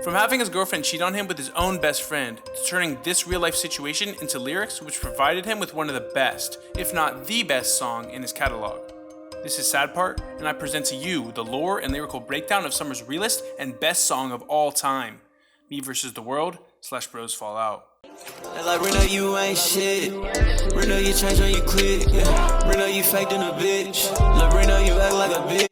From having his girlfriend cheat on him with his own best friend, to turning this real-life situation into lyrics which provided him with one of the best, if not the best song in his catalog. This is Sad Part, and I present to you the lore and lyrical breakdown of Summrs' realest and best song of all time, Me vs. the World / Bros Fall Out. Like Reno, you ain't shit. Reno, you change when you quit. Yeah. Reno, you faked in a bitch. Like Reno, you act like a bitch.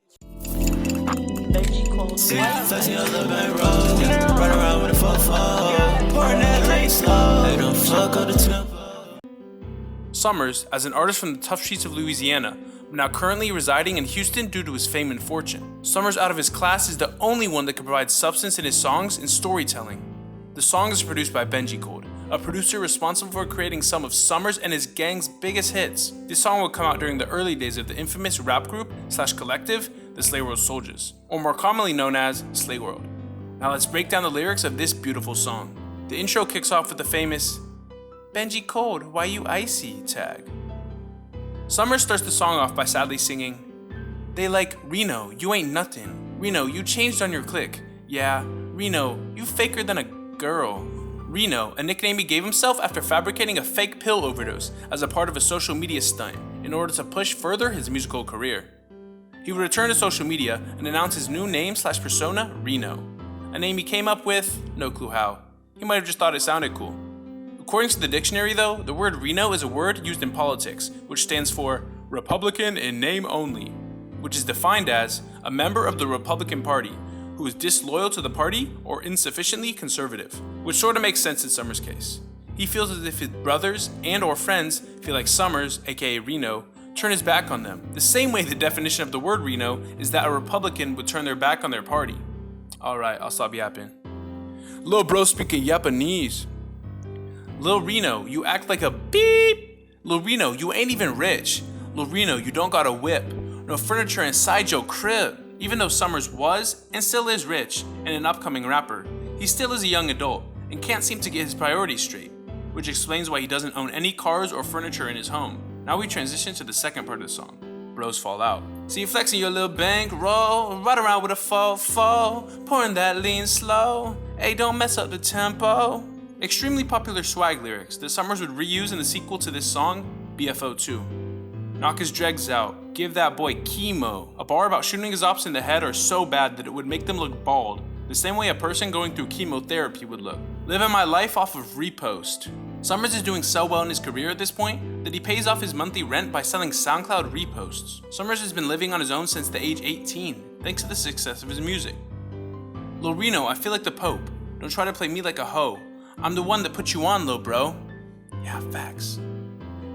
See, flexing on the back road. Yeah. Run around with a fofo. Pouring that lane slow. They don't fuck up the tempo. Summrs, as an artist from the tough streets of Louisiana, now currently residing in Houston due to his fame and fortune. Summrs out of his class is the only one that can provide substance in his songs and storytelling. The song is produced by Benji Cold, a producer responsible for creating some of Summrs and his gang's biggest hits. This song would come out during the early days of the infamous rap group / collective, the Slay World Soldiers, or more commonly known as Slay World. Now let's break down the lyrics of this beautiful song. The intro kicks off with the famous "Benji Cold, why you icy" tag. Summrs starts the song off by sadly singing, "They like Reno, you ain't nothing. Reno, you changed on your click. Yeah, Reno, you faker than a girl." Reno, a nickname he gave himself after fabricating a fake pill overdose as a part of a social media stunt in order to push further his musical career. He would return to social media and announce his new name / persona, Reno, a name he came up with, no clue how. He might have just thought it sounded cool. According to the dictionary though, the word Reno is a word used in politics, which stands for Republican in name only, which is defined as a member of the Republican Party who is disloyal to the party or insufficiently conservative, which sort of makes sense in Summrs' case. He feels as if his brothers and or friends feel like Summrs, aka Reno, turn his back on them, the same way the definition of the word Reno is that a Republican would turn their back on their party. Alright, I'll stop yapping. Lil bro speaking Japanese. Lil Reno, you act like a beep. Lil Reno, you ain't even rich. Lil Reno, you don't got a whip. No furniture inside your crib. Even though Summrs was and still is rich and an upcoming rapper, he still is a young adult and can't seem to get his priorities straight, which explains why he doesn't own any cars or furniture in his home. Now we transition to the second part of the song, Bros Fall Out. See you flexing your little bankroll, ride around with a fofo, pouring that lean slow. Hey, don't mess up the tempo. Extremely popular swag lyrics that Summrs would reuse in the sequel to this song, BFO 2. Knock his dregs out, give that boy chemo. A bar about shooting his ops in the head are so bad that it would make them look bald, the same way a person going through chemotherapy would look. Living my life off of repost. Summrs is doing so well in his career at this point that he pays off his monthly rent by selling SoundCloud reposts. Summrs has been living on his own since the age 18, thanks to the success of his music. Lil Reno, I feel like the Pope. Don't try to play me like a hoe. I'm the one that put you on, lil bro. Yeah, facts.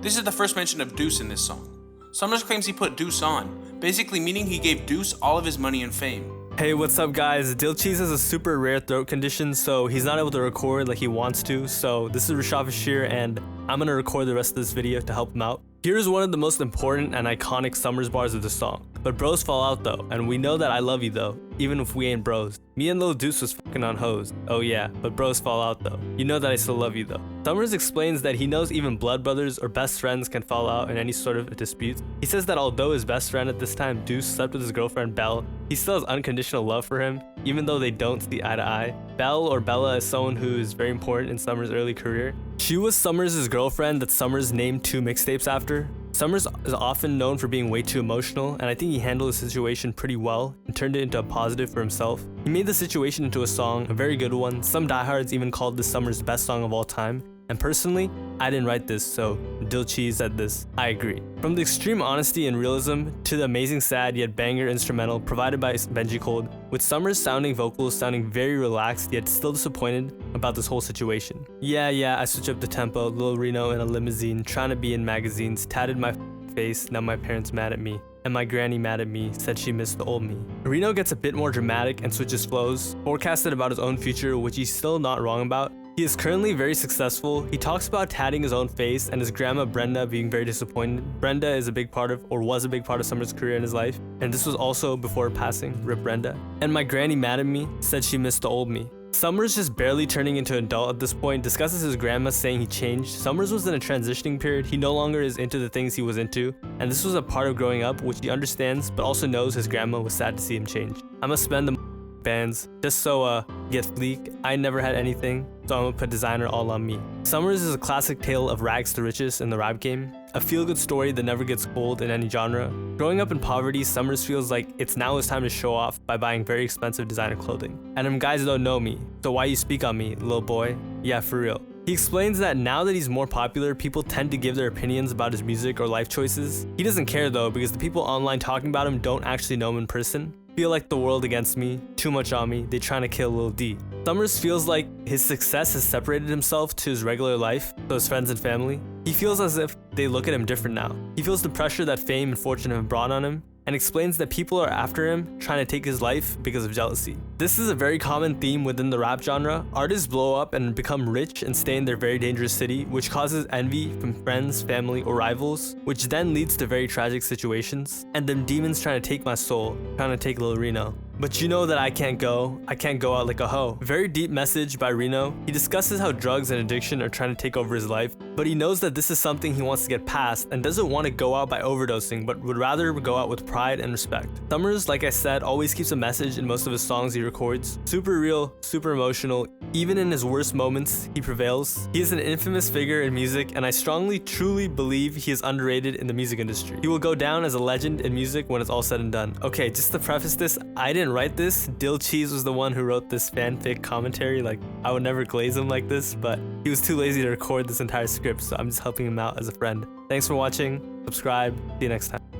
This is the first mention of Deuce in this song. Summrs claims he put Deuce on, basically meaning he gave Deuce all of his money and fame. Hey, what's up guys? Dillcheese has a super rare throat condition, so he's not able to record like he wants to, so this is Rashad Bashir and I'm gonna record the rest of this video to help him out. Here's one of the most important and iconic Summrs bars of the song. But bros fall out though, and we know that I love you though, even if we ain't bros. Me and Lil Deuce was fucking on hoes. Oh yeah, but bros fall out though. You know that I still love you though. Summrs explains that he knows even blood brothers or best friends can fall out in any sort of dispute. He says that although his best friend at this time, Deuce, slept with his girlfriend Belle, he still has unconditional love for him, even though they don't see eye to eye. Belle, or Bella, is someone who is very important in Summrs' early career. She was Summrs' girlfriend that Summrs named 2 mixtapes after. Summrs is often known for being way too emotional, and I think he handled the situation pretty well and turned it into a positive for himself. He made the situation into a song, a very good one. Some diehards even called this Summrs' best song of all time. And personally, I didn't write this, so Dillcheese said this. I agree. From the extreme honesty and realism to the amazing sad yet banger instrumental provided by Benji Cold, with Summrs sounding vocals sounding very relaxed yet still disappointed about this whole situation. Yeah, I switched up the tempo, Lil Reno in a limousine, trying to be in magazines, tatted my face, now my parents mad at me. And my granny mad at me, said she missed the old me. Reno gets a bit more dramatic and switches flows, forecasted about his own future, which he's still not wrong about. He is currently very successful. He talks about tatting his own face and his grandma Brenda being very disappointed. Brenda is a big part of, or was a big part of Summrs' career in his life, and this was also before passing, rip Brenda. And my granny mad at me, said she missed the old me. Summrs, just barely turning into an adult at this point, discusses his grandma saying he changed. Summrs was in a transitioning period. He no longer is into the things he was into, and this was a part of growing up which he understands but also knows his grandma was sad to see him change. I'ma spend the bands. Just so get leak, I never had anything, so I'm gonna put designer all on me. Summrs is a classic tale of rags to riches in the rap game. A feel-good story that never gets old in any genre. Growing up in poverty, Summrs feels like it's now his time to show off by buying very expensive designer clothing. And them guys don't know me, so why you speak on me, little boy? Yeah, for real. He explains that now that he's more popular, people tend to give their opinions about his music or life choices. He doesn't care though, because the people online talking about him don't actually know him in person. Feel like the world against me, too much on me, they trying to kill Lil D. Summrs feels like his success has separated himself to his regular life, to his friends and family. He feels as if they look at him different now. He feels the pressure that fame and fortune have brought on him, and explains that people are after him, trying to take his life because of jealousy. This is a very common theme within the rap genre. Artists blow up and become rich and stay in their very dangerous city, which causes envy from friends, family, or rivals, which then leads to very tragic situations. And them demons trying to take my soul, trying to take Lil Reno. But you know that I can't go out like a hoe. Very deep message by Reno. He discusses how drugs and addiction are trying to take over his life, but he knows that this is something he wants to get past and doesn't want to go out by overdosing, but would rather go out with pride and respect. Summrs, like I said, always keeps a message in most of his songs he records. Super real, super emotional. Even in his worst moments, he prevails. He is an infamous figure in music, and I strongly, truly believe he is underrated in the music industry. He will go down as a legend in music when it's all said and done. Okay, just to preface this, I didn't write this. Dillcheese was the one who wrote this fanfic commentary. Like, I would never glaze him like this, but he was too lazy to record this entire script, so I'm just helping him out as a friend. Thanks for watching. Subscribe. See you next time.